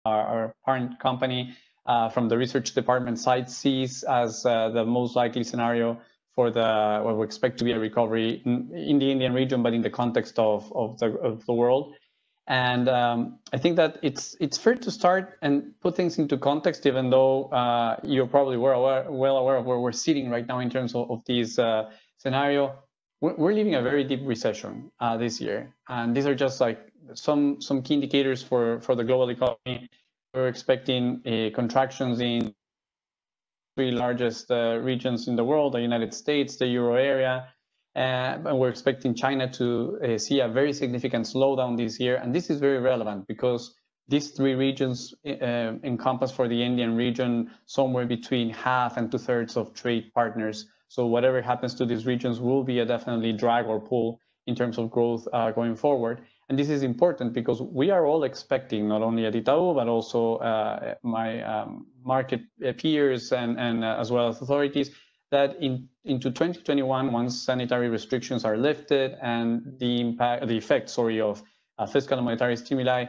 our parent company from the research department side, sees as the most likely scenario for what we expect to be a recovery in the Indian region, but in the context of the world. And I think that it's fair to start and put things into context, even though you're probably well aware of where we're sitting right now in terms of this scenario. We're living a very deep recession this year, and these are just like some key indicators for the global economy. We're expecting contractions in three largest regions in the world: the United States, the Euro area, and we're expecting China to see a very significant slowdown this year. And this is very relevant because these three regions encompass for the Indian region somewhere between half and 2/3 of trade partners. So whatever happens to these regions will be a definitely drag or pull in terms of growth going forward. And this is important because we are all expecting, not only at Itau, but also my market peers and as well as authorities, that into 2021, once sanitary restrictions are lifted and the effect of fiscal and monetary stimuli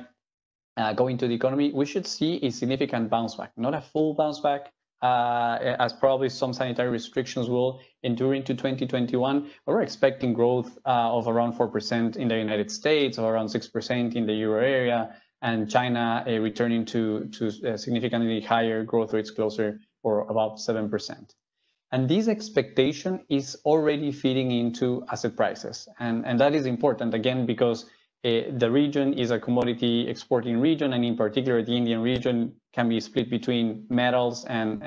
go into the economy, we should see a significant bounce back, not a full bounce back, as probably some sanitary restrictions will endure into 2021. We're expecting growth of around 4% in the United States, or around 6% in the Euro area, and China returning to significantly higher growth rates, closer or about 7%. And this expectation is already feeding into asset prices. And that is important, again, because the region is a commodity exporting region, and in particular, the Indian region can be split between metals and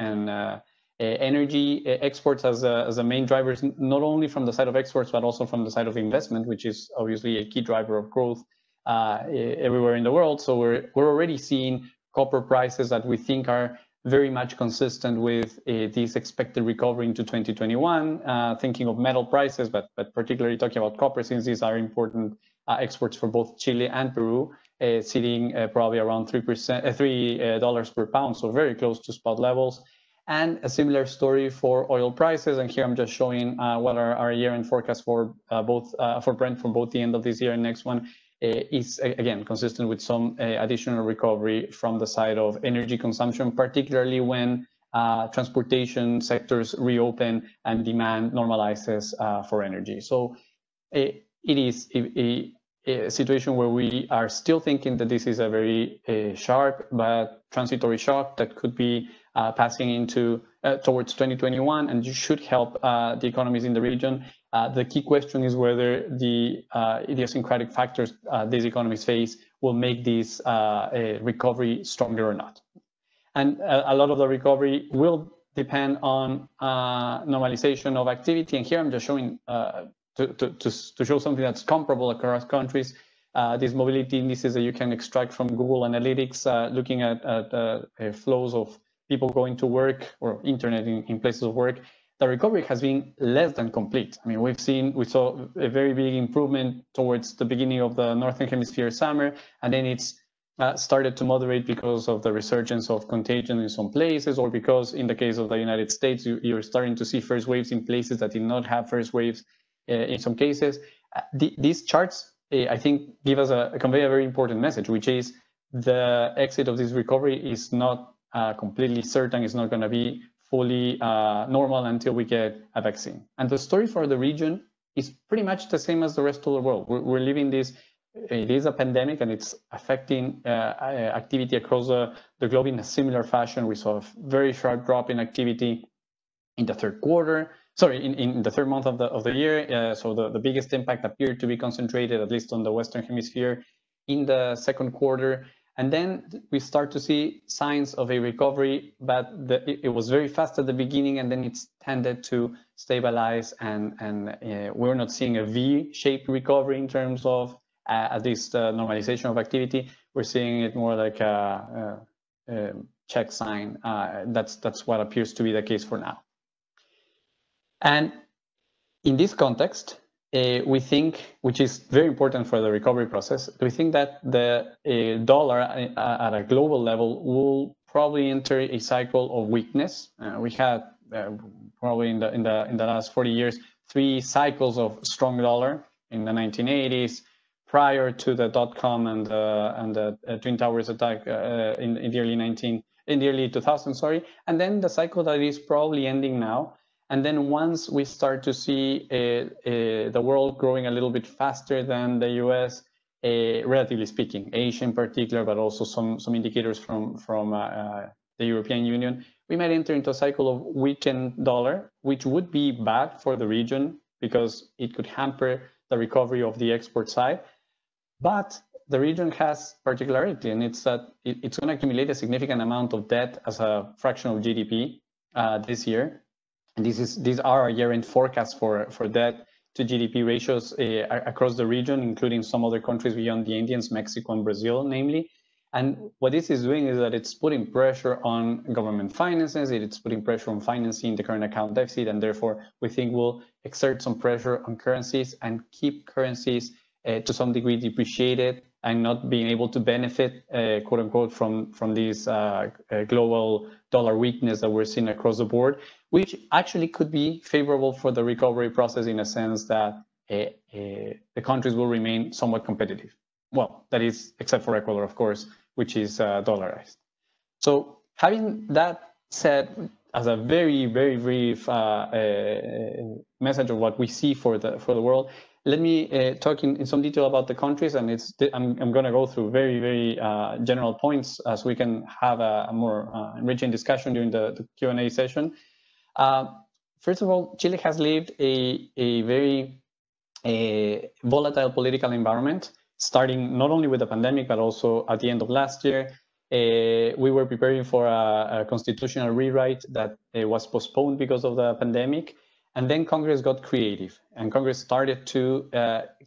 energy exports as the main drivers, not only from the side of exports, but also from the side of investment, which is obviously a key driver of growth everywhere in the world. So we're already seeing copper prices that we think are very much consistent with this expected recovery into 2021, thinking of metal prices, but particularly talking about copper, since these are important exports for both Chile and Peru, sitting probably around $3 per pound, so very close to spot levels. And a similar story for oil prices. And here I'm just showing what our year-end forecast for for Brent for both the end of this year and next one is, again, consistent with some additional recovery from the side of energy consumption, particularly when transportation sectors reopen and demand normalizes for energy. So it is a situation where we are still thinking that this is a very sharp but transitory shock that could be passing into towards 2021, and you should help the economies in the region. The key question is whether the idiosyncratic factors these economies face will make this recovery stronger or not. And a lot of the recovery will depend on normalization of activity. And here I'm just showing to show something that's comparable across countries. These mobility indices that you can extract from Google Analytics, looking at flows of people going to work or internet in places of work. The recovery has been less than complete. I mean, we saw a very big improvement towards the beginning of the Northern Hemisphere summer, and then it's started to moderate because of the resurgence of contagion in some places, or because in the case of the United States, you're starting to see first waves in places that did not have first waves in some cases. These charts, I think, convey a very important message, which is the exit of this recovery is not completely certain. It's not going to be fully normal until we get a vaccine. And the story for the region is pretty much the same as the rest of the world. We're living this. It is a pandemic, and it's affecting activity across the globe in a similar fashion. We saw a very sharp drop in activity in the third quarter. Sorry, in the third month of the year. So the biggest impact appeared to be concentrated, at least on the Western Hemisphere, in the second quarter. And then we start to see signs of a recovery, but it was very fast at the beginning, and then it's tended to stabilize, and we're not seeing a V-shaped recovery in terms of at least normalization of activity. We're seeing it more like a check sign. That's what appears to be the case for now. And in this context, we think, which is very important for the recovery process, we think that the dollar at a global level will probably enter a cycle of weakness. We had probably in the last 40 years 3 cycles of strong dollar in the 1980s, prior to the .com and the Twin Towers attack in the early 2000s, sorry, and then the cycle that is probably ending now. And then once we start to see the world growing a little bit faster than the US, relatively speaking, Asia in particular, but also some indicators from the European Union, we might enter into a cycle of weakened dollar, which would be bad for the region because it could hamper the recovery of the export side. But the region has particularity, and it's that it's going to accumulate a significant amount of debt as a fraction of GDP this year. And these are our year-end forecasts for debt to GDP ratios across the region, including some other countries beyond the Indians, Mexico and Brazil, namely. And what this is doing is that it's putting pressure on government finances, it's putting pressure on financing the current account deficit, and therefore we think will exert some pressure on currencies and keep currencies to some degree depreciated and not being able to benefit, quote unquote, from this global dollar weakness that we're seeing across the board, which actually could be favorable for the recovery process in a sense that the countries will remain somewhat competitive. Well, that is, except for Ecuador, of course, which is dollarized. So having that said, as a very, very brief message of what we see for the world, let me talk in some detail about the countries, and I'm going to go through very, very general points as we can have a more enriching discussion during the Q&A session. First of all, Chile has lived a very volatile political environment, starting not only with the pandemic, but also at the end of last year. We were preparing for a constitutional rewrite that was postponed because of the pandemic. And then Congress got creative, and Congress started to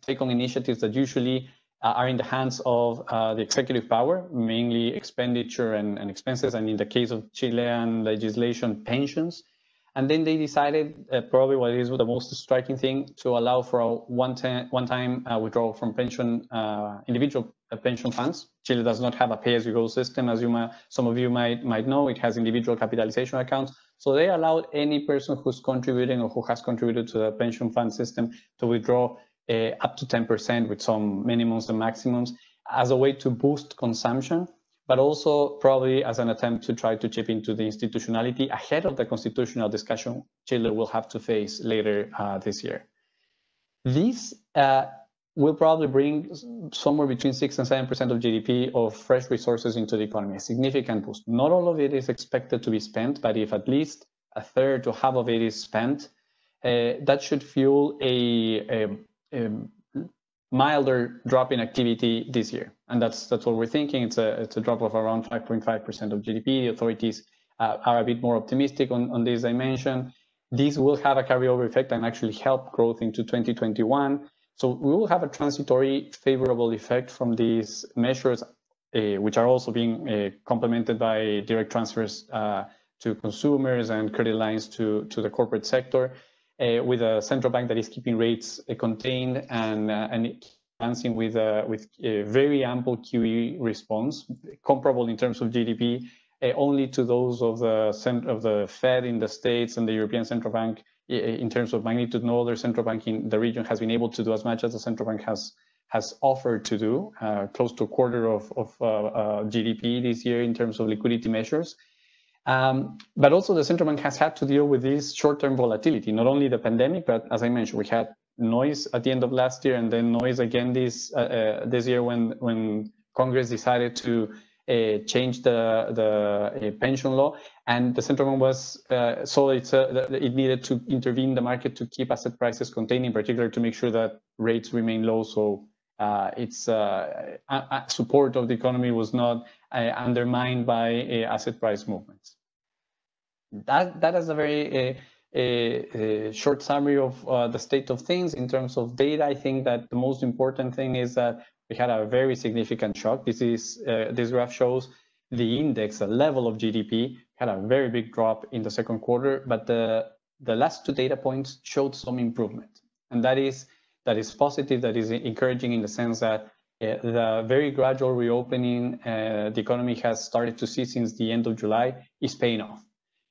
take on initiatives that usually are in the hands of the executive power, mainly expenditure and expenses, and in the case of Chilean legislation, pensions. And then they decided, probably what is the most striking thing, to allow for a one-time withdrawal from individual pension funds. Chile does not have a pay-as-you-go system, as some of you might know. It has individual capitalization accounts. So they allowed any person who's contributing or who has contributed to the pension fund system to withdraw up to 10% with some minimums and maximums as a way to boost consumption, but also probably as an attempt to try to chip into the institutionality ahead of the constitutional discussion Chile will have to face later this year. These will probably bring somewhere between 6 and 7% of GDP of fresh resources into the economy, a significant boost. Not all of it is expected to be spent, but if at least a third to half of it is spent, that should fuel a milder drop in activity this year. And that's what we're thinking. It's a drop of around 5.5% of GDP. The authorities are a bit more optimistic on this dimension. These will have a carryover effect and actually help growth into 2021. So we will have a transitory favorable effect from these measures, which are also being complemented by direct transfers to consumers and credit lines to the corporate sector, with a central bank that is keeping rates contained and advancing with a very ample QE response, comparable in terms of GDP only to those of the Fed in the States and the European Central Bank. In terms of magnitude, no other central bank in the region has been able to do as much as the central bank has offered to do, close to a quarter of GDP this year in terms of liquidity measures. But also the central bank has had to deal with this short-term volatility, not only the pandemic, but as I mentioned, we had noise at the end of last year and then noise again this year when Congress decided to change the pension law, and the central bank was it needed to intervene in the market to keep asset prices contained, in particular to make sure that rates remain low, so its support of the economy was not undermined by asset price movements. That is a very short summary of the state of things. In terms of data, I think that the most important thing is that we had a very significant shock. This graph shows the index, the level of GDP, had a very big drop in the second quarter, but the last two data points showed some improvement. And that is positive, that is encouraging in the sense that the very gradual reopening the economy has started to see since the end of July is paying off.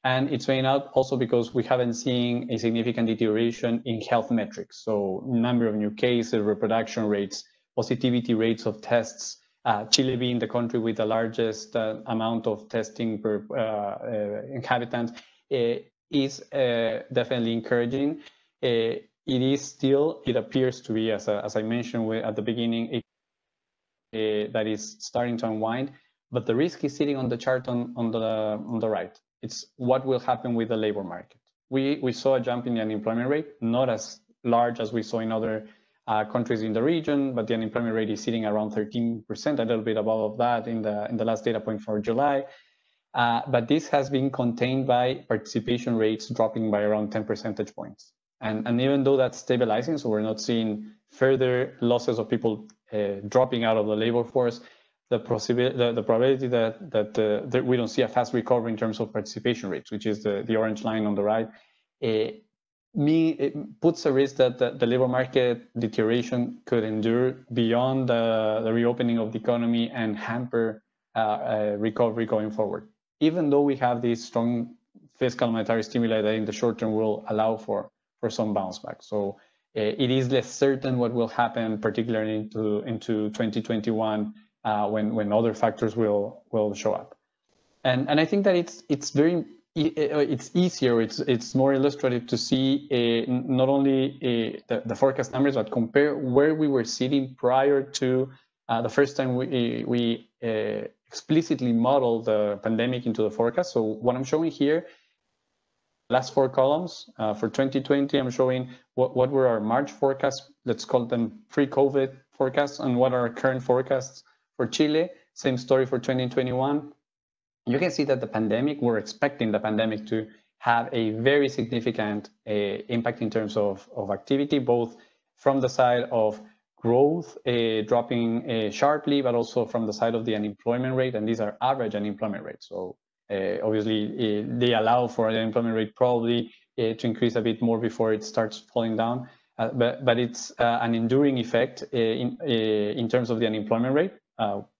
And it's paying out also because we haven't seen a significant deterioration in health metrics. So number of new cases, reproduction rates, positivity rates of tests, Chile being the country with the largest amount of testing per inhabitant, is definitely encouraging. It is still, it appears to be, as I mentioned at the beginning, that is starting to unwind, but the risk is sitting on the chart on the right. It's what will happen with the labor market. We saw a jump in the unemployment rate, not as large as we saw in other countries in the region, but the unemployment rate is sitting around 13%, a little bit above that in the last data point for July. But this has been contained by participation rates dropping by around 10 percentage points. And even though that's stabilizing, so we're not seeing further losses of people dropping out of the labor force, the probability that we don't see a fast recovery in terms of participation rates, which is the orange line on the right, it puts a risk that the labor market deterioration could endure beyond the reopening of the economy and hamper recovery going forward. Even though we have these strong fiscal monetary stimuli that in the short term will allow for some bounce back. So it is less certain what will happen, particularly into 2021, when other factors will show up. And I think that it's easier, it's more illustrative to see not only the forecast numbers, but compare where we were sitting prior to the first time we explicitly modeled the pandemic into the forecast. So what I'm showing here, last 4 columns for 2020, I'm showing what were our March forecasts, let's call them pre-COVID forecasts, and what are our current forecasts for Chile. Same story for 2021. You can see that we're expecting the pandemic to have a very significant impact in terms of activity, both from the side of growth dropping sharply, but also from the side of the unemployment rate, and these are average unemployment rates. So obviously, they allow for the unemployment rate probably to increase a bit more before it starts falling down. But it's an enduring effect in terms of the unemployment rate,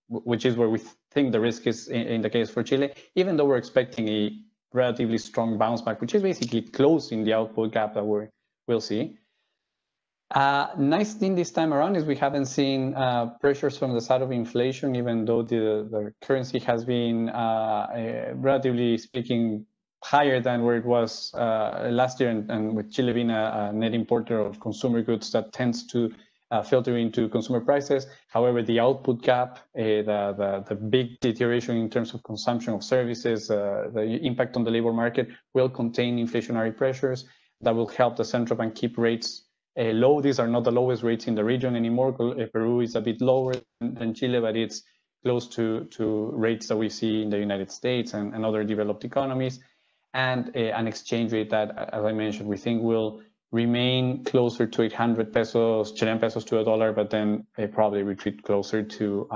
which is where we think the risk is in the case for Chile, even though we're expecting a relatively strong bounce back, which is basically closing the output gap that we'll see. Nice thing this time around is we haven't seen pressures from the side of inflation, even though the currency has been, relatively speaking, higher than where it was last year, and with Chile being a net importer of consumer goods, that tends to filter into consumer prices. However, the output gap, the big deterioration in terms of consumption of services, the impact on the labor market will contain inflationary pressures that will help the central bank keep rates low. These are not the lowest rates in the region anymore. Peru is a bit lower than Chile, but it's close to rates that we see in the United States and other developed economies, and an exchange rate that, as I mentioned, we think will remain closer to 800 pesos, Chilean pesos to a dollar, but then probably retreat closer to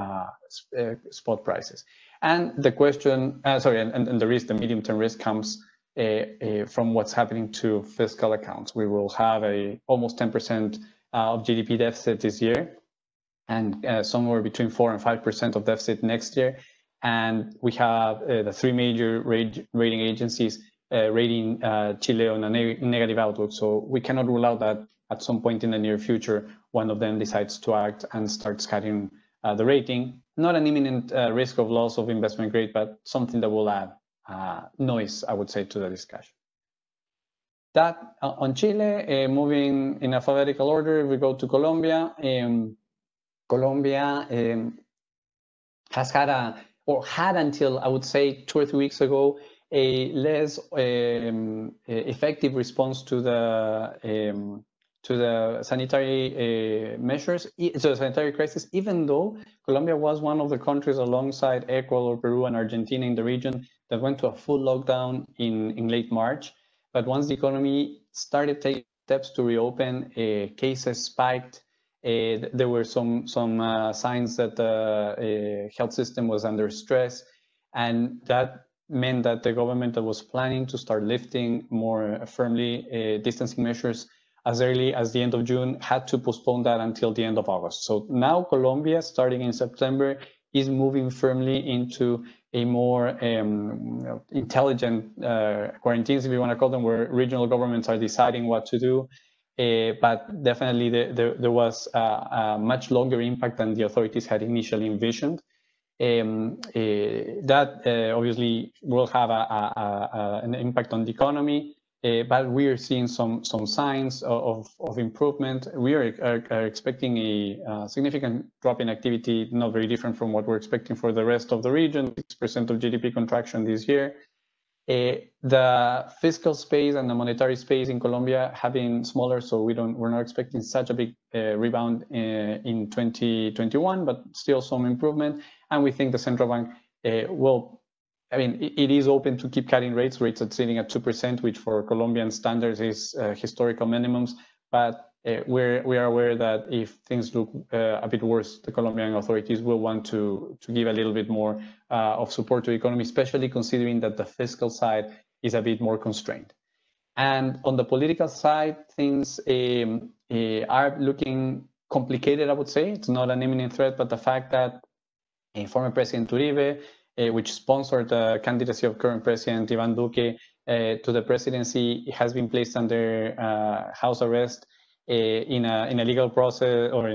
spot prices. And the question, and the risk, the medium-term risk comes from what's happening to fiscal accounts. We will have almost 10% of GDP deficit this year, and somewhere between 4 and 5% of deficit next year. And we have the 3 major rating agencies rating Chile on a negative outlook. So we cannot rule out that at some point in the near future, one of them decides to act and starts cutting the rating. Not an imminent risk of loss of investment grade, but something that will add noise, I would say, to the discussion. That on Chile, moving in alphabetical order, we go to Colombia. Colombia has had had until, I would say, 2 or 3 weeks ago, a less effective response to the sanitary measures, to the sanitary crisis, even though Colombia was one of the countries alongside Ecuador, Peru, and Argentina in the region that went to a full lockdown in late March. But once the economy started taking steps to reopen, cases spiked. There were some signs that the health system was under stress, and that meant that the government that was planning to start lifting more firmly distancing measures as early as the end of June had to postpone that until the end of August. So now Colombia, starting in September, is moving firmly into a more intelligent quarantines, if you want to call them, where regional governments are deciding what to do. but definitely there was a much longer impact than the authorities had initially envisioned. That obviously will have an impact on the economy, but we are seeing some signs of improvement. We are expecting a significant drop in activity, not very different from what we're expecting for the rest of the region, 6% of GDP contraction this year. The fiscal space and the monetary space in Colombia have been smaller, so we're not expecting such a big rebound in 2021, but still some improvement. And we think the central bank will, I mean, it is open to keep cutting rates. Rates are sitting at 2%, which for Colombian standards is historical minimums. But we are aware that if things look a bit worse, the Colombian authorities will want to give a little bit more of support to the economy, especially considering that the fiscal side is a bit more constrained. And on the political side, things are looking complicated, I would say. It's not an imminent threat, but the fact that former President Uribe, which sponsored the candidacy of current President Iván Duque to the presidency, has been placed under house arrest in a legal process, or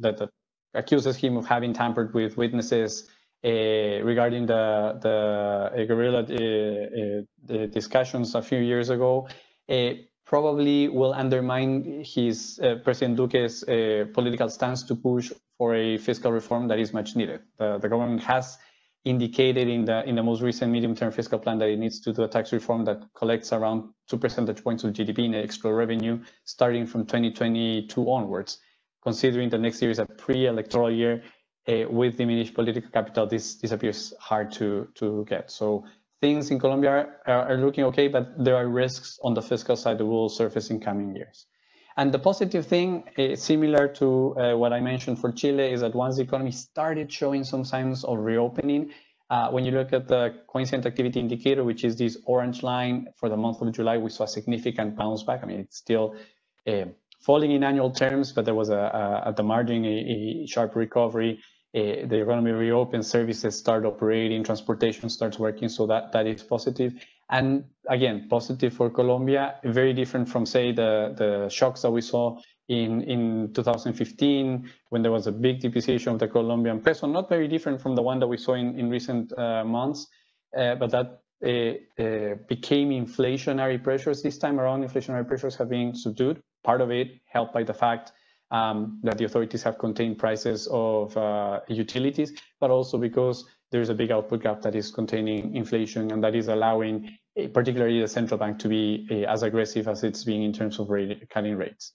that accuses him of having tampered with witnesses regarding the guerrilla discussions a few years ago. Probably will undermine his President Duque's political stance to push for a fiscal reform that is much needed. The government has indicated in the most recent medium-term fiscal plan that it needs to do a tax reform that collects around 2 percentage points of GDP in extra revenue starting from 2022 onwards. Considering the next year is a pre-electoral year with diminished political capital, this appears hard to get. So things in Colombia are looking okay, but there are risks on the fiscal side that will surface in coming years. And the positive thing, similar to what I mentioned for Chile, is that once the economy started showing some signs of reopening, when you look at the coincident activity indicator, which is this orange line for the month of July, we saw a significant bounce back. I mean, it's still falling in annual terms, but there was at the margin a sharp recovery. The economy reopens, services start operating, transportation starts working, so that is positive. And again, positive for Colombia, very different from, say, the shocks that we saw in 2015, when there was a big depreciation of the Colombian peso, not very different from the one that we saw in recent months, but that became inflationary pressures. This time around, inflationary pressures have been subdued, part of it helped by the fact that the authorities have contained prices of utilities, but also because there's a big output gap that is containing inflation, and that is allowing particularly the central bank to be as aggressive as it's being in terms of cutting rates.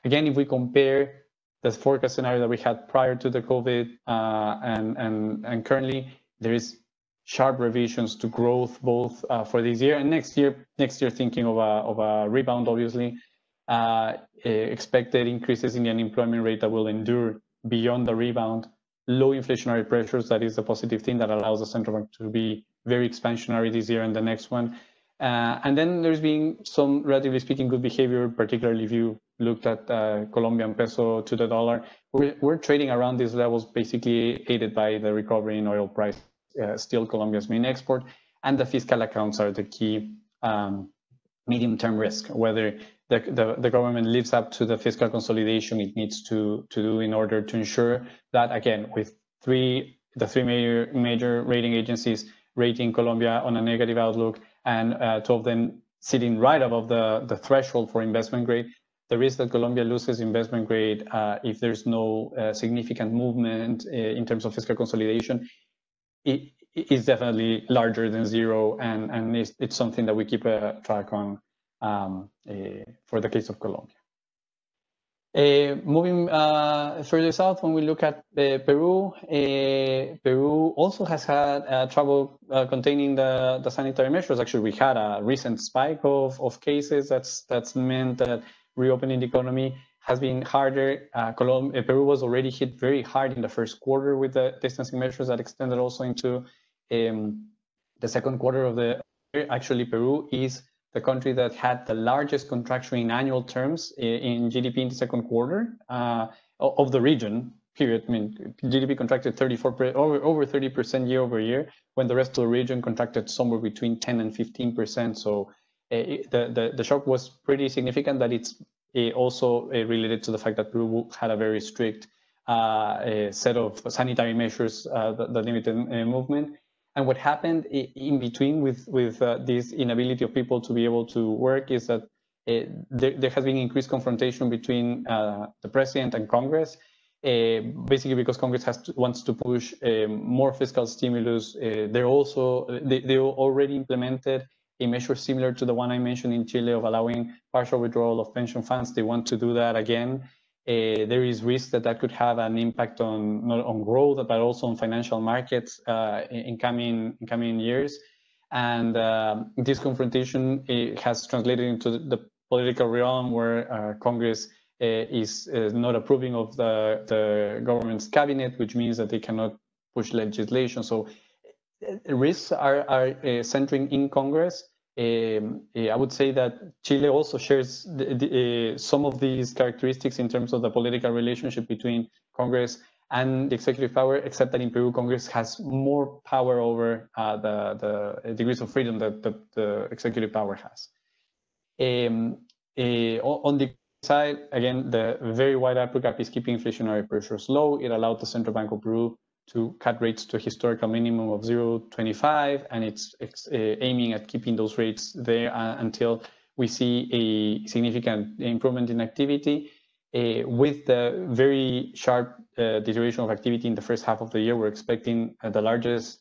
Again, if we compare the forecast scenario that we had prior to the COVID and currently, there is sharp revisions to growth both for this year and next year. Next year, thinking of a rebound, obviously. Expected increases in the unemployment rate that will endure beyond the rebound, low inflationary pressures, that is a positive thing that allows the central bank to be very expansionary this year and the next one. And then there's been some, relatively speaking, good behavior, particularly if you looked at Colombian peso to the dollar. We're trading around these levels, basically aided by the recovery in oil price, still Colombia's main export, and the fiscal accounts are the key medium-term risk, whether the government lives up to the fiscal consolidation it needs to do in order to ensure that, again, with the three major rating agencies rating Colombia on a negative outlook, and two of them sitting right above the threshold for investment grade, the risk that Colombia loses investment grade if there's no significant movement in terms of fiscal consolidation, it is definitely larger than zero, and it's something that we keep a track on for the case of Colombia. Moving further south, when we look at Peru, Peru also has had trouble containing the sanitary measures. Actually, we had a recent spike of cases that's meant that reopening the economy has been harder. Peru was already hit very hard in the first quarter with the distancing measures that extended also into the second quarter of the year. Actually, Peru is the country that had the largest contraction in annual terms in GDP in the second quarter of the region, period. I mean, GDP contracted over 30% year over year, when the rest of the region contracted somewhere between 10 and 15%. So the shock was pretty significant that it's also related to the fact that Peru had a very strict set of sanitary measures that limited movement. And what happened in between with this inability of people to be able to work is that there has been increased confrontation between the president and Congress, basically because Congress wants to push more fiscal stimulus. They already implemented a measure similar to the one I mentioned in Chile of allowing partial withdrawal of pension funds. They want to do that again. There is risk that could have an impact on not on growth, but also on financial markets in coming years. And this confrontation has translated into the political realm where Congress is not approving of the government's cabinet, which means that they cannot push legislation. So risks are centering in Congress. I would say that Chile also shares some of these characteristics in terms of the political relationship between Congress and the executive power, except that in Peru, Congress has more power over the degrees of freedom that the executive power has. On the side, again, the very wide APRU gap is keeping inflationary pressures low. It allowed the Central Bank of Peru to cut rates to a historical minimum of 0.25, and it's aiming at keeping those rates there until we see a significant improvement in activity. With the very sharp deterioration of activity in the first half of the year, we're expecting the largest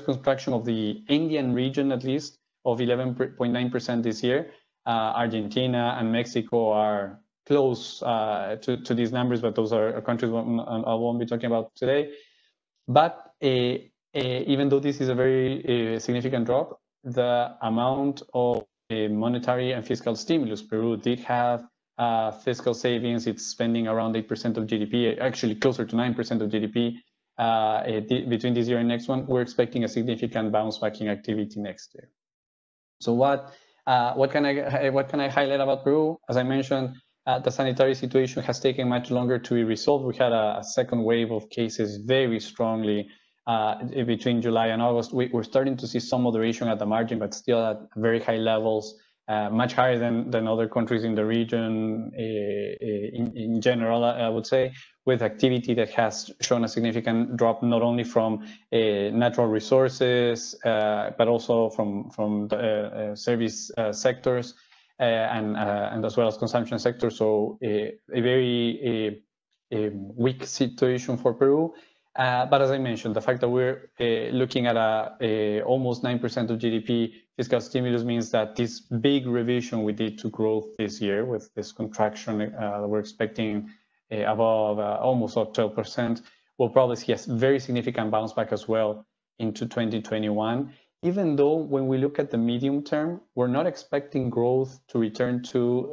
contraction of the Andean region, at least, of 11.9% this year. Argentina and Mexico are close to these numbers, but those are countries I won't be talking about today. But even though this is a very significant drop, the amount of monetary and fiscal stimulus, Peru did have fiscal savings. It's spending around 8% of GDP, actually closer to 9% of GDP between this year and next one. We're expecting a significant bounce back in activity next year. So what can I highlight about Peru? As I mentioned, the sanitary situation has taken much longer to be resolved. We had a second wave of cases very strongly between July and August. We're starting to see some moderation at the margin, but still at very high levels, much higher than other countries in the region in general, I would say, with activity that has shown a significant drop, not only from natural resources, but also from the service sectors. And as well as consumption sector. So a very weak situation for Peru. But as I mentioned, the fact that we're looking at almost 9% of GDP fiscal stimulus means that this big revision we did to growth this year with this contraction we're expecting above almost 12%, will probably see a very significant bounce back as well into 2021. Even though when we look at the medium term, we're not expecting growth to return to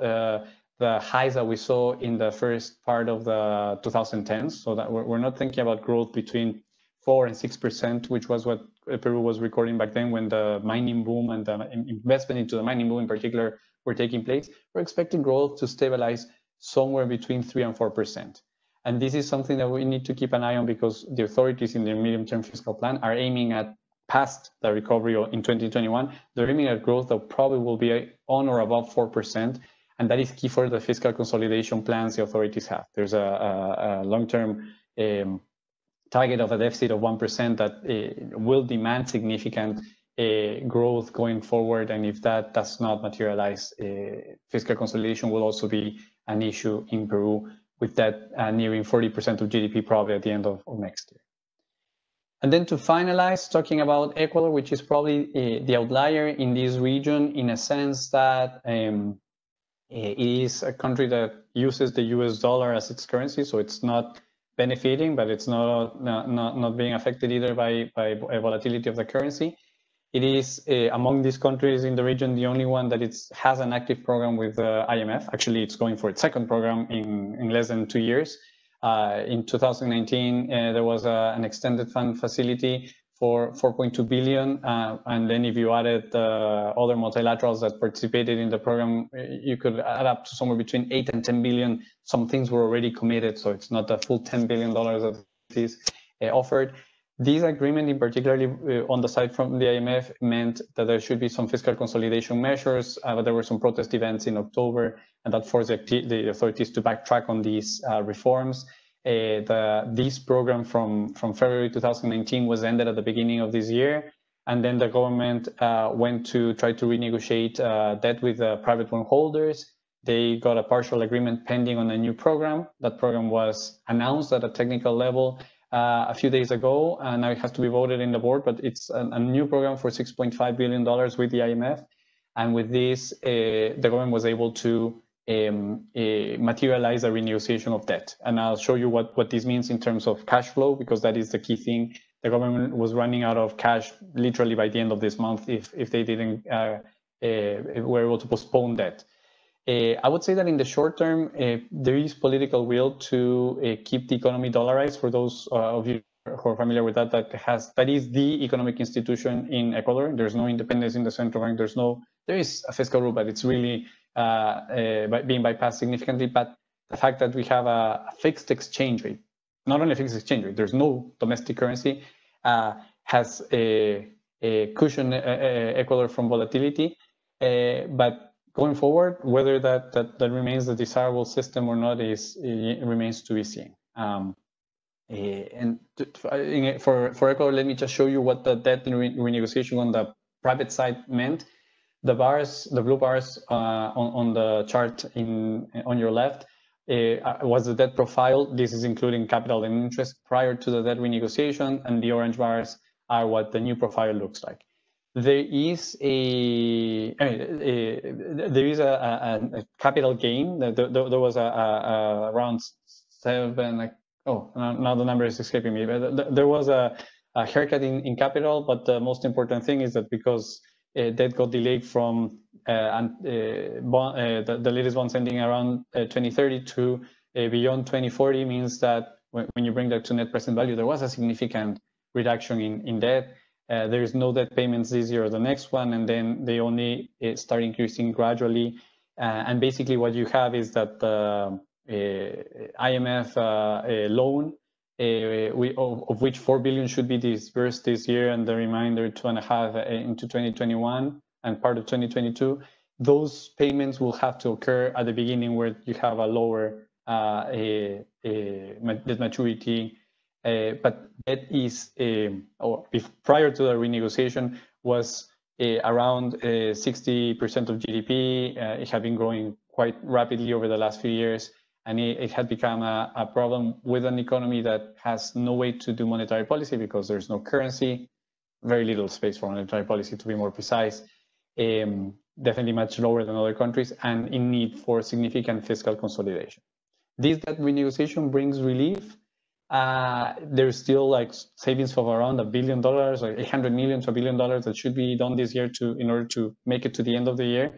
the highs that we saw in the first part of the 2010s. So that we're not thinking about growth between 4 and 6%, which was what Peru was recording back then when the mining boom and the investment into the mining boom in particular were taking place. We're expecting growth to stabilize somewhere between 3 and 4%. And this is something that we need to keep an eye on because the authorities in their medium-term fiscal plan are aiming at past the recovery in 2021, they're aiming at growth that probably will be on or above 4%. And that is key for the fiscal consolidation plans the authorities have. There's a long-term target of a deficit of 1% that will demand significant growth going forward. And if that does not materialize, fiscal consolidation will also be an issue in Peru, with that nearing 40% of GDP probably at the end of next year. And then to finalize, talking about Ecuador, which is probably the outlier in this region in a sense that it is a country that uses the US dollar as its currency, so it's not benefiting, but it's not being affected either by volatility of the currency. It is among these countries in the region the only one that has an active program with the IMF. Actually, it's going for its second program in less than 2 years. In 2019, there was an extended fund facility for 4.2 billion. And then if you added other multilaterals that participated in the program, you could add up to somewhere between 8 and 10 billion. Some things were already committed, so it's not the full $10 billion that is offered. This agreement, in particularly on the side from the IMF, meant that there should be some fiscal consolidation measures, but there were some protest events in October, and that forced the authorities to backtrack on these reforms. This program from February 2019 was ended at the beginning of this year, and then the government went to try to renegotiate debt with private bondholders. They got a partial agreement pending on a new program. That program was announced at a technical level a few days ago, and now it has to be voted in the board, but it's a new program for $6.5 billion with the IMF. And with this, the government was able to materialize a renegotiation of debt. And I'll show you what this means in terms of cash flow, because that is the key thing. The government was running out of cash literally by the end of this month if they didn't were able to postpone debt. I would say that in the short term, there is political will to keep the economy dollarized. For those of you who are familiar with that, that is the economic institution in Ecuador. There's no independence in the central bank. There is a fiscal rule, but it's really being bypassed significantly. But the fact that we have a fixed exchange rate, not only a fixed exchange rate, there's no domestic currency, has a cushion Ecuador from volatility. But going forward, whether that remains the desirable system or not remains to be seen. And for Ecuador, let me just show you what the debt renegotiation on the private side meant. The blue bars on the chart on your left was the debt profile. This is including capital and interest prior to the debt renegotiation, and the orange bars are what the new profile looks like. There is a capital gain. There was around 7. Now the number is escaping me. But there was a haircut in capital. But the most important thing is that because debt got delayed from the latest ones ending around 2030 to beyond 2040, means that when you bring that to net present value, there was a significant reduction in debt. There is no debt payments this year or the next one, and then they only start increasing gradually. And basically what you have is that the IMF loan, of which 4 billion should be disbursed this year, and the remainder 2.5 into 2021 and part of 2022, those payments will have to occur at the beginning where you have a lower debt maturity. But that is, prior to the renegotiation, was around 60% of GDP. It had been growing quite rapidly over the last few years, and it had become a problem with an economy that has no way to do monetary policy because there's no currency, very little space for monetary policy, to be more precise, definitely much lower than other countries, and in need for significant fiscal consolidation. This debt renegotiation brings relief. There's still like savings of around $1 billion or 800 million to $1 billion that should be done this year in order to make it to the end of the year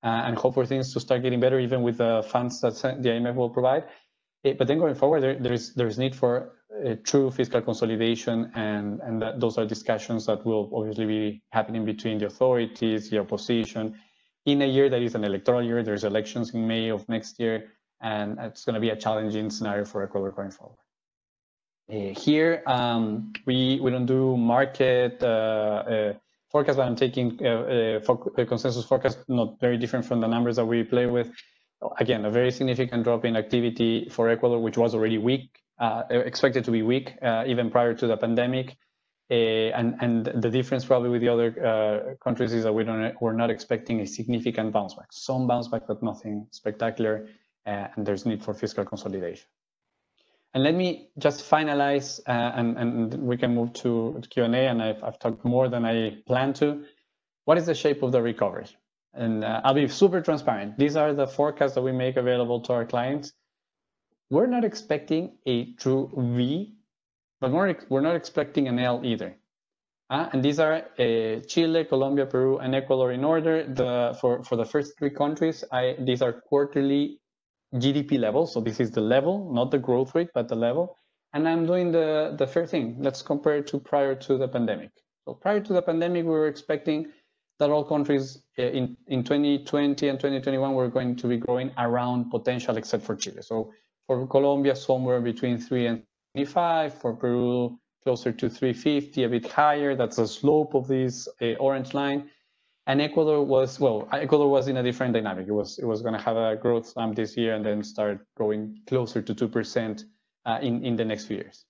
and hope for things to start getting better, even with the funds that the IMF will provide. But then going forward, there's need for true fiscal consolidation, and those are discussions that will obviously be happening between the authorities, the opposition, in a year that is an electoral year. There's elections in May of next year, and it's going to be a challenging scenario for Ecuador going forward. Here, we don't do market forecast, but I'm taking consensus forecast, not very different from the numbers that we play with. Again, a very significant drop in activity for Ecuador, which was already weak, expected to be weak even prior to the pandemic. And the difference probably with the other countries is that we're not expecting a significant bounce back. Some bounce back, but nothing spectacular, and there's need for fiscal consolidation. And let me just finalize, and we can move to Q&A, and I've talked more than I planned to. What is the shape of the recovery? And I'll be super transparent. These are the forecasts that we make available to our clients. We're not expecting a true V, but we're not expecting an L either. And these are Chile, Colombia, Peru, and Ecuador in order. For the first 3 countries, these are quarterly GDP level. So this is the level, not the growth rate, but the level. And I'm doing the fair thing. Let's compare it to prior to the pandemic. So prior to the pandemic, we were expecting that all countries in 2020 and 2021 were going to be growing around potential, except for Chile. So for Colombia, somewhere between 3 and 25, for Peru, closer to 350, a bit higher. That's the slope of this orange line. And Ecuador was in a different dynamic. It was going to have a growth slump this year and then start going closer to 2% in the next few years.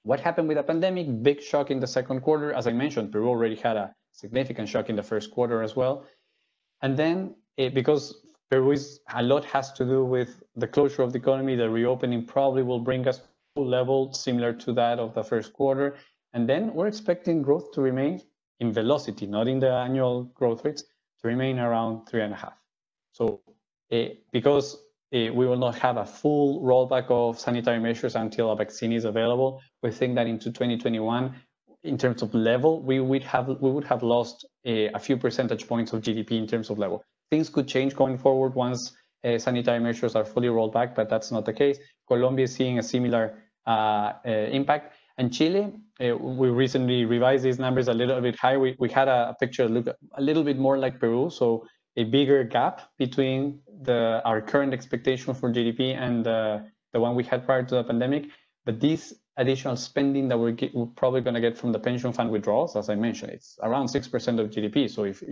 What happened with the pandemic? Big shock in the second quarter. As I mentioned, Peru already had a significant shock in the first quarter as well. And then because Peru a lot has to do with the closure of the economy, the reopening probably will bring us to a level similar to that of the first quarter. And then we're expecting growth to remain in velocity, not in the annual growth rates, to remain around 3.5. So because we will not have a full rollback of sanitary measures until a vaccine is available, we think that into 2021, in terms of level, we would have lost a few percentage points of GDP in terms of level. Things could change going forward once sanitary measures are fully rolled back, but that's not the case. Colombia is seeing a similar impact. And Chile, we recently revised these numbers a little bit higher. We had a picture that looked a little bit more like Peru, so a bigger gap between our current expectation for GDP and the one we had prior to the pandemic. But this additional spending that we're probably going to get from the pension fund withdrawals, as I mentioned, it's around 6% of GDP. So if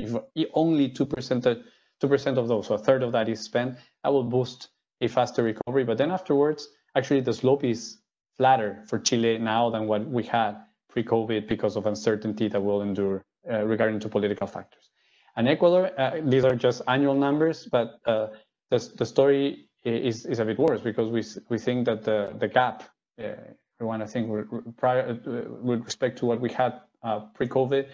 only 2% of those, so a third of that is spent, that will boost a faster recovery. But then afterwards, actually the slope is flatter for Chile now than what we had pre-COVID because of uncertainty that will endure regarding to political factors. And Ecuador, these are just annual numbers, but the story is a bit worse because we think that the gap, everyone I think with respect to what we had pre-COVID,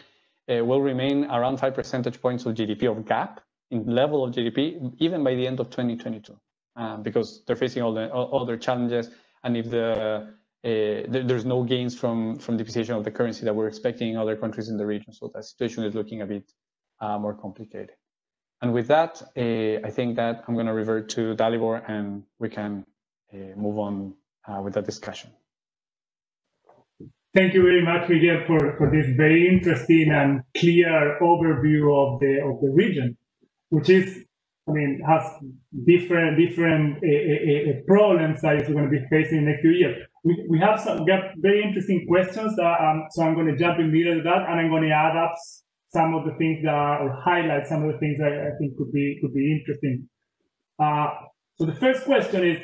will remain around 5 percentage points of GDP of gap in level of GDP even by the end of 2022, because they're facing all the other challenges. And if there's no gains from depreciation of the currency that we're expecting in other countries in the region, so that situation is looking a bit more complicated. And with that, I think that I'm going to revert to Dalibor, and we can move on with the discussion. Thank you very much, Miguel, for this very interesting and clear overview of the region, which is, has different problems that we're going to be facing in the next few years. We have very interesting questions, so I'm going to jump in middle of that, and I'm going to add up some of the things or highlight some of the things that I think could be interesting. So the first question is,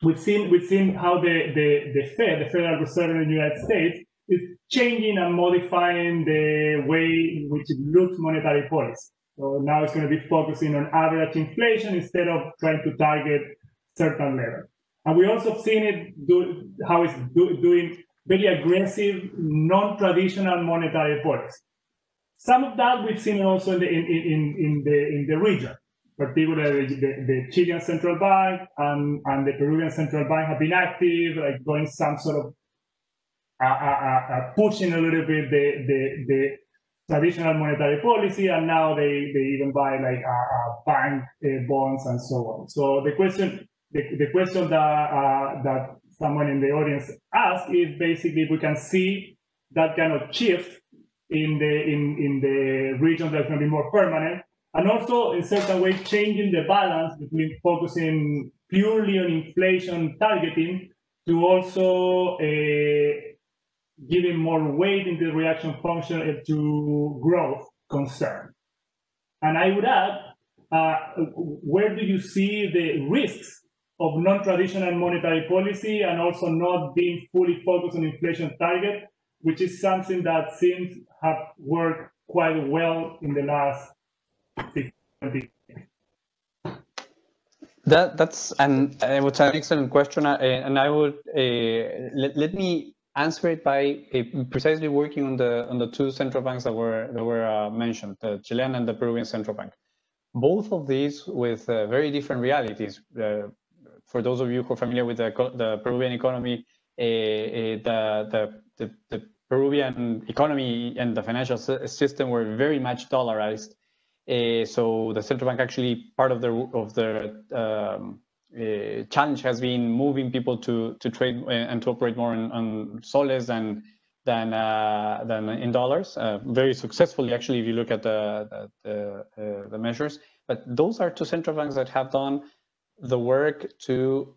we've seen how the Fed, the Federal Reserve in the United States, is changing and modifying the way in which it looks monetary policy. So now it's going to be focusing on average inflation instead of trying to target certain levels. And we also have seen how it's doing very aggressive, non-traditional monetary policy. Some of that we've seen also in the region, particularly the Chilean central bank and the Peruvian central bank have been active, like going some sort of pushing a little bit the traditional monetary policy, and now they even buy like bank bonds and so on. So the question that someone in the audience asked is basically if we can see that kind of shift in the region that's going to be more permanent, and also in certain way changing the balance between focusing purely on inflation targeting to also giving more weight into the reaction function to growth concern. And I would add, where do you see the risks of non-traditional monetary policy and also not being fully focused on inflation target, which is something that seems have worked quite well in the last 60 years? That's an excellent question, and I would let me answer it by precisely working on the two central banks that were mentioned, the Chilean and the Peruvian central bank. Both of these with very different realities. For those of you who are familiar with the Peruvian economy, the Peruvian economy and the financial system were very much dollarized. So the central bank actually, part of the challenge has been moving people to trade and to operate more on soles than in dollars. Very successfully, actually, if you look at the measures. But those are two central banks that have done the work to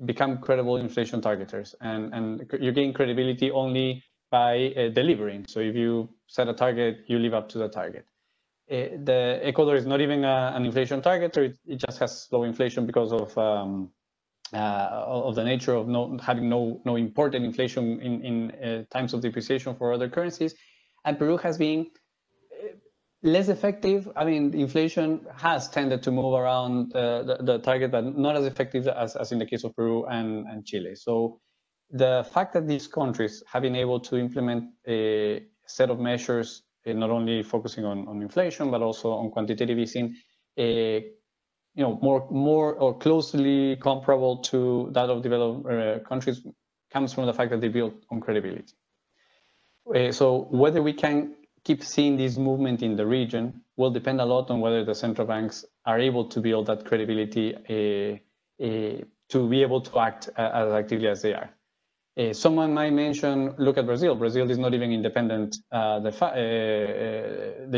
become credible inflation targeters, and you gain credibility only by delivering. So if you set a target, you live up to the target. The Ecuador is not even an inflation targeter; it just has low inflation because of the nature of having no imported inflation in times of depreciation for other currencies, and Peru has been less effective. I mean, inflation has tended to move around the target, but not as effective as in the case of Peru and Chile. So the fact that these countries have been able to implement a set of measures, not only focusing on inflation, but also on quantitative easing, more or closely comparable to that of developed countries, comes from the fact that they build on credibility. So whether we can keep seeing this movement in the region will depend a lot on whether the central banks are able to build that credibility to be able to act as actively as they are. Someone might mention, look at Brazil. Brazil is not even independent de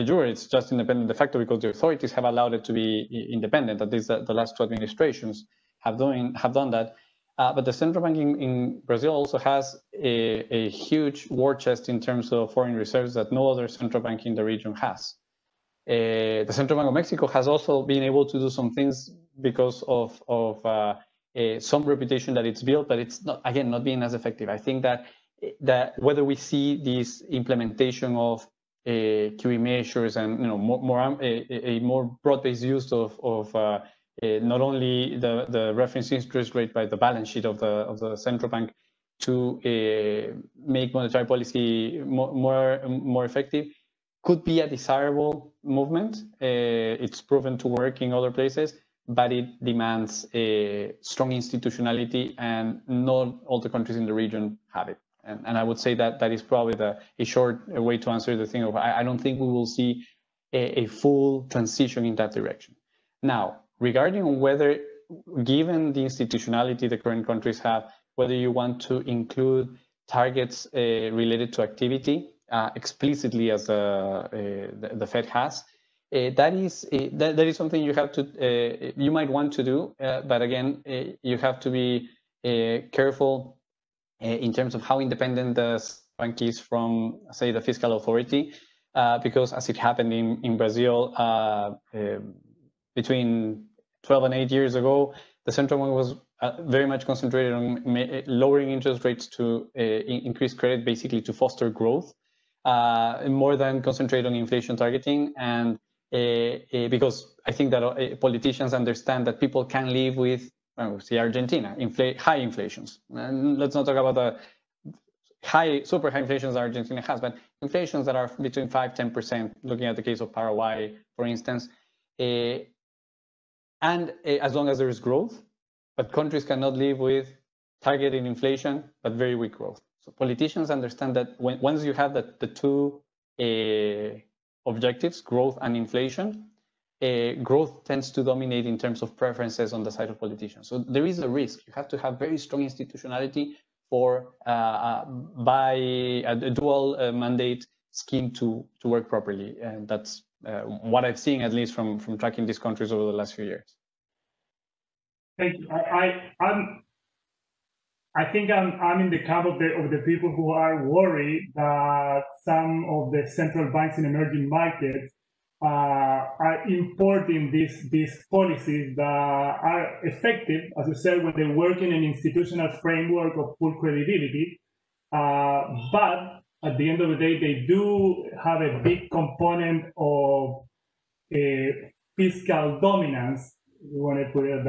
jure, it's just independent de facto because the authorities have allowed it to be independent. At least the last two administrations have done that. But the central bank in Brazil also has a huge war chest in terms of foreign reserves that no other central bank in the region has. The Central Bank of Mexico has also been able to do some things because of some reputation that it's built, but it's not, again, not being as effective. I think that whether we see this implementation of QE measures and a more broad-based use of not only the reference interest rate, but the balance sheet of the central bank to make monetary policy more effective, could be a desirable movement. It's proven to work in other places, but it demands a strong institutionality, and not all the countries in the region have it. And I would say that is probably a short way to answer the thing of, I don't think we will see a full transition in that direction. Now, regarding whether, given the institutionality the current countries have, whether you want to include targets related to activity explicitly as the Fed has, that is something you have to you might want to do, but again, you have to be careful in terms of how independent the bank is from, say, the fiscal authority, because as it happened in Brazil between 12 and 8 years ago, the central bank was very much concentrated on lowering interest rates to increase credit, basically to foster growth, more than concentrate on inflation targeting. And because I think that politicians understand that people can live with, see Argentina, high inflations. And let's not talk about the super high inflations that Argentina has, but inflations that are between 5-10%, looking at the case of Paraguay, for instance. And as long as there is growth, but countries cannot live with targeted inflation, but very weak growth. So politicians understand that once you have the two objectives, growth and inflation, growth tends to dominate in terms of preferences on the side of politicians. So there is a risk. You have to have very strong institutionality for by a dual mandate scheme to work properly. And that's what I've seen, at least from tracking these countries over the last few years. Thank you. I think I'm in the camp of the people who are worried that some of the central banks in emerging markets are importing these policies that are effective, as you said, when they work in an institutional framework of full credibility. But at the end of the day, they do have a big component of fiscal dominance, we want to put it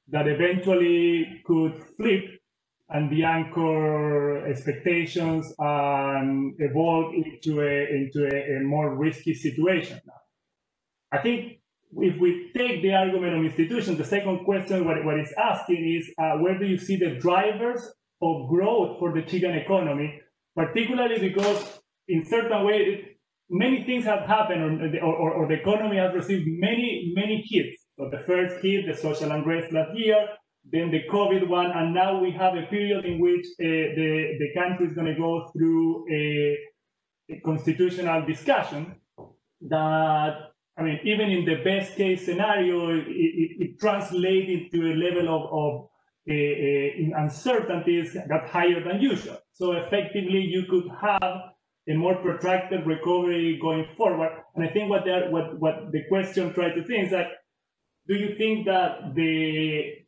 that eventually could flip and the anchor expectations and evolve into a more risky situation. I think if we take the argument of institutions, the second question, what it's asking is, where do you see the drivers of growth for the Chilean economy, particularly because in certain ways, many things have happened, or the economy has received many hits. So the first hit, the social unrest last year, then the COVID one, and now we have a period in which the country is going to go through a constitutional discussion that I mean, even in the best case scenario, it translates into a level of uncertainties that's higher than usual. So effectively, you could have a more protracted recovery going forward. And I think what the question tried to think is that, do you think that the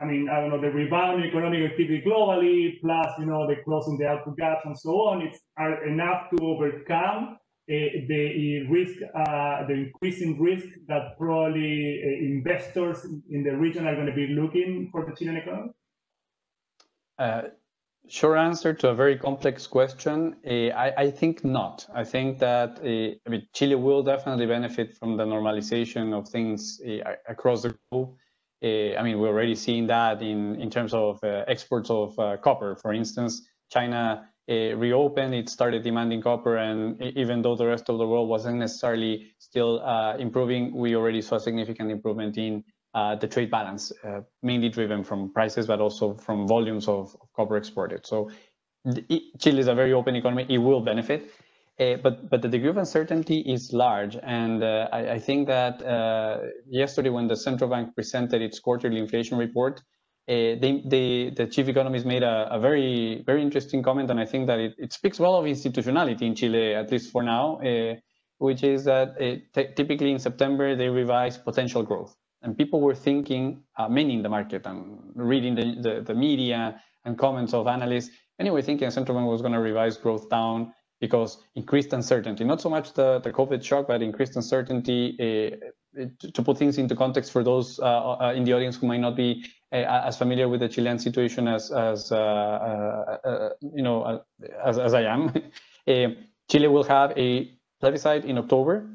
rebound in economic activity globally, plus, the closing the output gaps and so on, are enough to overcome the risk, the increasing risk that probably investors in the region are going to be looking for the Chilean economy? Short answer to a very complex question. I think not. I think that Chile will definitely benefit from the normalization of things across the globe. We're already seeing that in terms of exports of copper. For instance, China reopened, it started demanding copper, and even though the rest of the world wasn't necessarily still improving, we already saw a significant improvement in the trade balance, mainly driven from prices, but also from volumes of copper exported. So Chile is a very open economy, it will benefit. But the degree of uncertainty is large, and I think that yesterday when the central bank presented its quarterly inflation report, the chief economist made a very, very interesting comment, and I think that it speaks well of institutionality in Chile, at least for now, which is that typically in September they revise potential growth. And people were thinking, many in the market, and reading the media and comments of analysts, anyway, thinking the central bank was going to revise growth down because increased uncertainty, not so much the COVID shock, but increased uncertainty. To put things into context for those in the audience who might not be as familiar with the Chilean situation as I am, Chile will have a plebiscite in October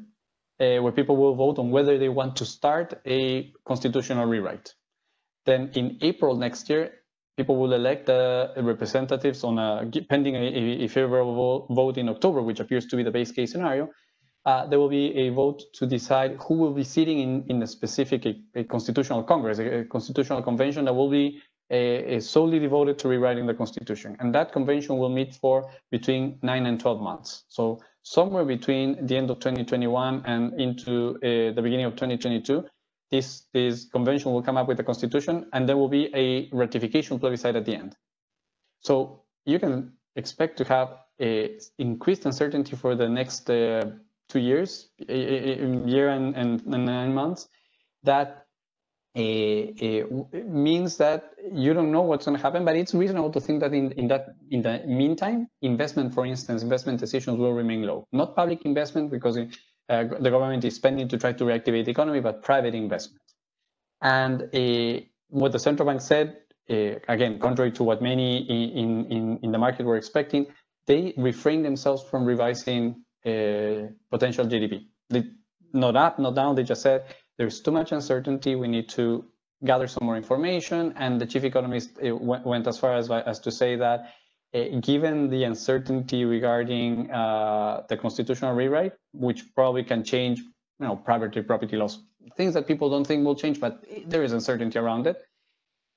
where people will vote on whether they want to start a constitutional rewrite. Then in April next year, people will elect the representatives pending a favorable vote in October, which appears to be the base case scenario. There will be a vote to decide who will be sitting in a specific constitutional congress, a constitutional convention that will be solely devoted to rewriting the constitution. And that convention will meet for between 9 and 12 months. So somewhere between the end of 2021 and into the beginning of 2022, this convention will come up with a constitution, and there will be a ratification plebiscite at the end. So you can expect to have increased uncertainty for the next 2 years, a year and 9 months. That means that you don't know what's going to happen, but it's reasonable to think that in the meantime, investment, for instance, investment decisions will remain low. Not public investment, because the government is spending to try to reactivate the economy, but private investment. And what the central bank said, again, contrary to what many in the market were expecting, they refrained themselves from revising potential GDP. Not up, not down, they just said, there's too much uncertainty, we need to gather some more information. And the chief economist went as far as to say that given the uncertainty regarding the constitutional rewrite, which probably can change, property laws, things that people don't think will change, but there is uncertainty around it.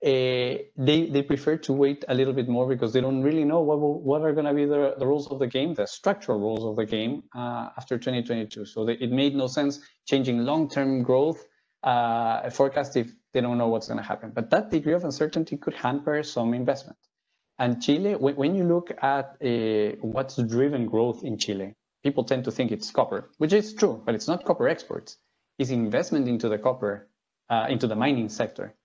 They prefer to wait a little bit more because they don't really know what are going to be the rules of the game, the structural rules of the game after 2022. So it made no sense changing long-term growth forecast if they don't know what's going to happen. But that degree of uncertainty could hamper some investment. And Chile, when you look at what's driven growth in Chile, people tend to think it's copper, which is true, but it's not copper exports. It's investment into the copper, into the mining sector.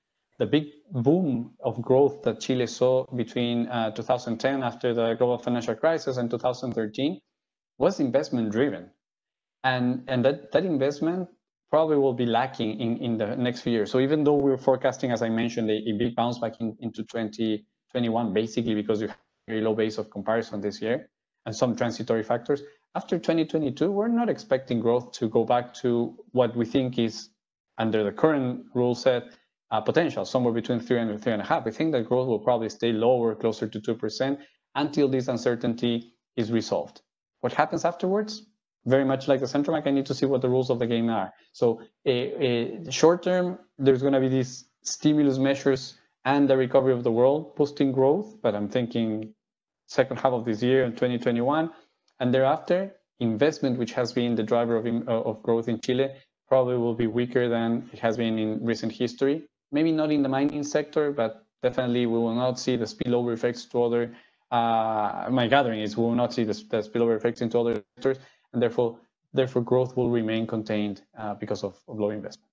The big boom of growth that Chile saw between 2010 after the global financial crisis and 2013 was investment driven. And that investment probably will be lacking in the next few years. So even though we're forecasting, as I mentioned, a big bounce back into 2021, basically because you have a very low base of comparison this year and some transitory factors, after 2022, we're not expecting growth to go back to what we think is, under the current rule set, potential, somewhere between 3 and 3.5. I think that growth will probably stay lower, closer to 2%, until this uncertainty is resolved. What happens afterwards? Very much like the central bank, I need to see what the rules of the game are. So short term, there's going to be these stimulus measures and the recovery of the world boosting growth, but I'm thinking second half of this year in 2021, and thereafter, investment, which has been the driver of growth in Chile, probably will be weaker than it has been in recent history. Maybe not in the mining sector, but definitely we will not see the spillover effects to other. My gathering is we will not see the spillover effects into other sectors, and therefore growth will remain contained because of low investment.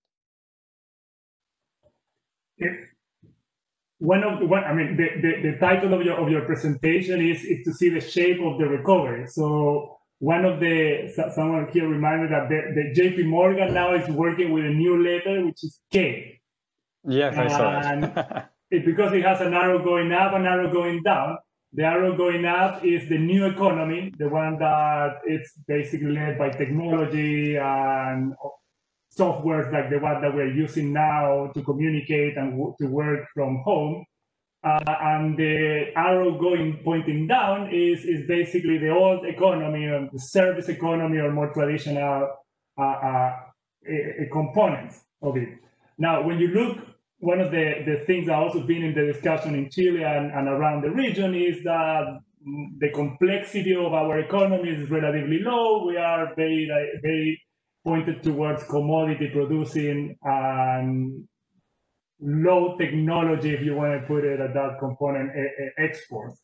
The title of your presentation is to see the shape of the recovery. So someone here reminded that the JP Morgan now is working with a new letter, which is K. Yes, I saw that. Because it has an arrow going up, an arrow going down. The arrow going up is the new economy, the one that it's basically led by technology and softwares like the one that we're using now to communicate and to work from home. And the arrow pointing down is basically the old economy, or the service economy, or more traditional components of it. Now, when you look, one of the things that also been in the discussion in Chile and around the region is that the complexity of our economy is relatively low. We are very pointed towards commodity producing and low technology, if you want to put it at that component, exports.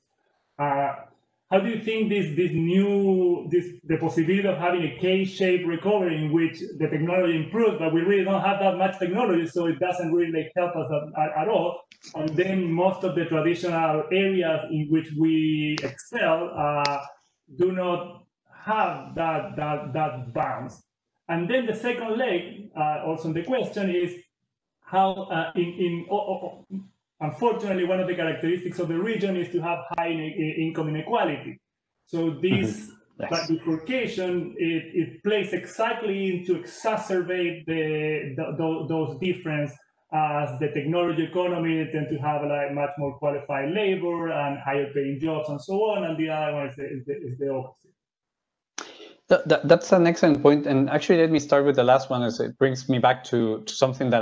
How do you think the possibility of having a K-shaped recovery in which the technology improves, but we really don't have that much technology, so it doesn't really help us at all. And then most of the traditional areas in which we excel do not have that bounce. And then the second leg, also in the question, is how unfortunately, one of the characteristics of the region is to have high income inequality. So this bifurcation, it plays exactly to exacerbate those differences, as the technology economy tend to have like much more qualified labor and higher paying jobs and so on, and the other one is the opposite. That's an excellent point, and actually let me start with the last one, as it brings me back to something that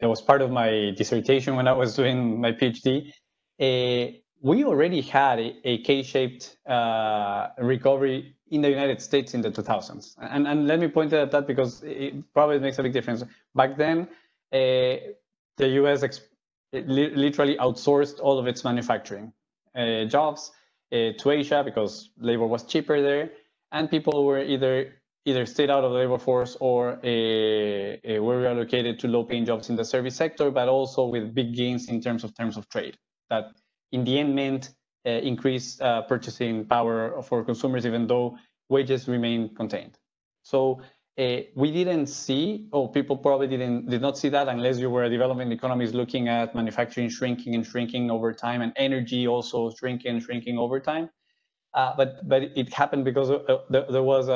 was part of my dissertation when I was doing my PhD. We already had a K-shaped recovery in the United States in the 2000s, and let me point at that because it probably makes a big difference. Back then, the US literally outsourced all of its manufacturing jobs to Asia because labor was cheaper there. And people were either stayed out of the labor force or were reallocated to low-paying jobs in the service sector, but also with big gains in terms of trade. That in the end meant increased purchasing power for consumers, even though wages remained contained. So we didn't see, people probably did not see that unless you were a developing economies looking at manufacturing shrinking over time, and energy also shrinking over time. But it happened because there was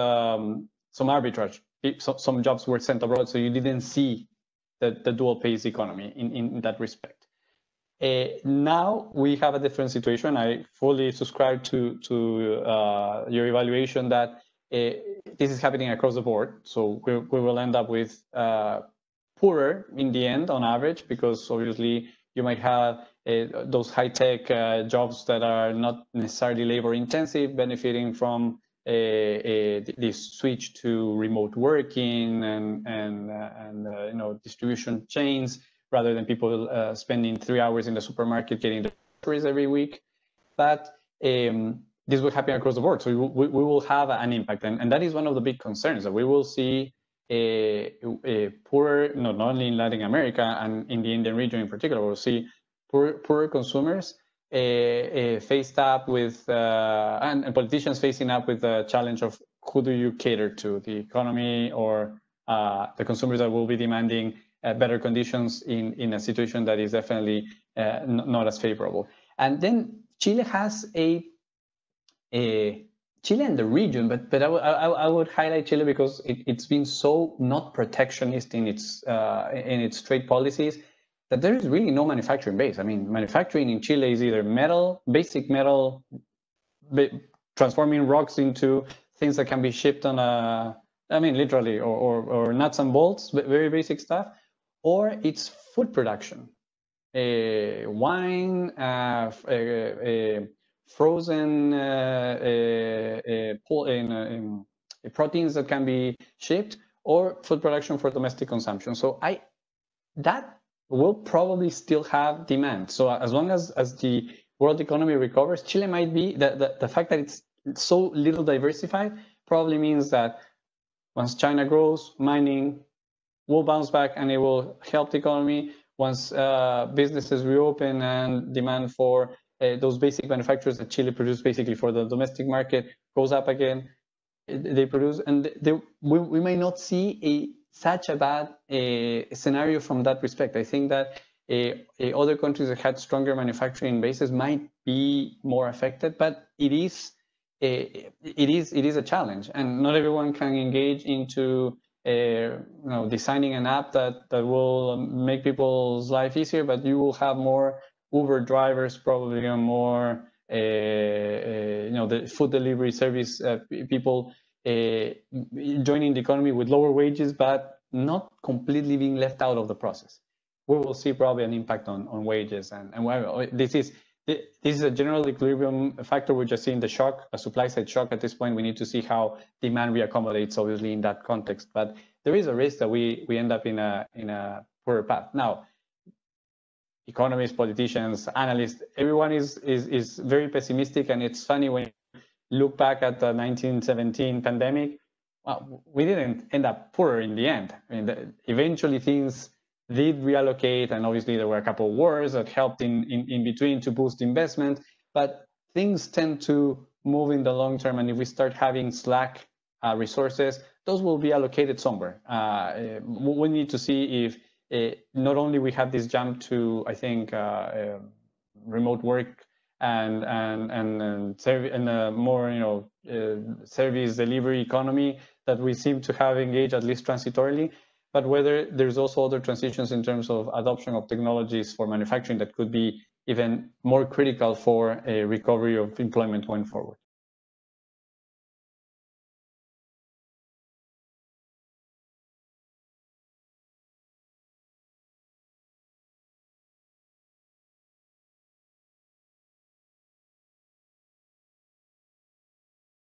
some arbitrage. Some jobs were sent abroad, so you didn't see the dual pace economy in that respect. Now we have a different situation. I fully subscribe to your evaluation that this is happening across the board. So we will end up with poorer in the end on average, because obviously you might have those high-tech jobs that are not necessarily labor-intensive, benefiting from this switch to remote working and distribution chains, rather than people spending 3 hours in the supermarket getting the groceries every week. But this will happen across the board, so we will have an impact, and that is one of the big concerns, that we will see a poorer, not only in Latin America and in the Indian region in particular, we'll see poorer consumers faced up with, and politicians facing up with the challenge of who do you cater to, the economy or the consumers that will be demanding better conditions in a situation that is definitely not as favorable. And then Chile has Chile and the region, but I would highlight Chile because it's been so not protectionist in its trade policies that there is really no manufacturing base. I mean, manufacturing in Chile is either basic metal, transforming rocks into things that can be shipped on literally, or nuts and bolts, very basic stuff, or it's food production, wine, frozen proteins that can be shipped, or food production for domestic consumption. So that will probably still have demand. So as long as the world economy recovers, Chile might be, the fact that it's so little diversified probably means that once China grows, mining will bounce back and it will help the economy. Once businesses reopen and demand for those basic manufacturers that Chile produce basically for the domestic market goes up again, they produce, and we may not see such a bad scenario from that respect. I think that other countries that had stronger manufacturing bases might be more affected, but it is a challenge, and not everyone can engage into designing an app that will make people's life easier. But you will have more Uber drivers, probably, and more the food delivery service people joining the economy with lower wages, but not completely being left out of the process. We will see probably an impact on wages, and this is a general equilibrium factor. We're just seeing the shock, a supply side shock at this point. We need to see how demand reaccommodates, obviously, in that context. But there is a risk that we end up in a poorer path. Now, economists, politicians, analysts, everyone is very pessimistic, and it's funny when you look back at the 1917 pandemic. Well, we didn't end up poorer in the end. I mean, eventually things did reallocate, and obviously there were a couple of wars that helped in between to boost investment, but things tend to move in the long term, and if we start having slack resources, those will be allocated somewhere. We need to see if not only we have this jump to, I think, remote work and a more service delivery economy that we seem to have engaged, at least transitorily, but whether there's also other transitions in terms of adoption of technologies for manufacturing that could be even more critical for a recovery of employment going forward.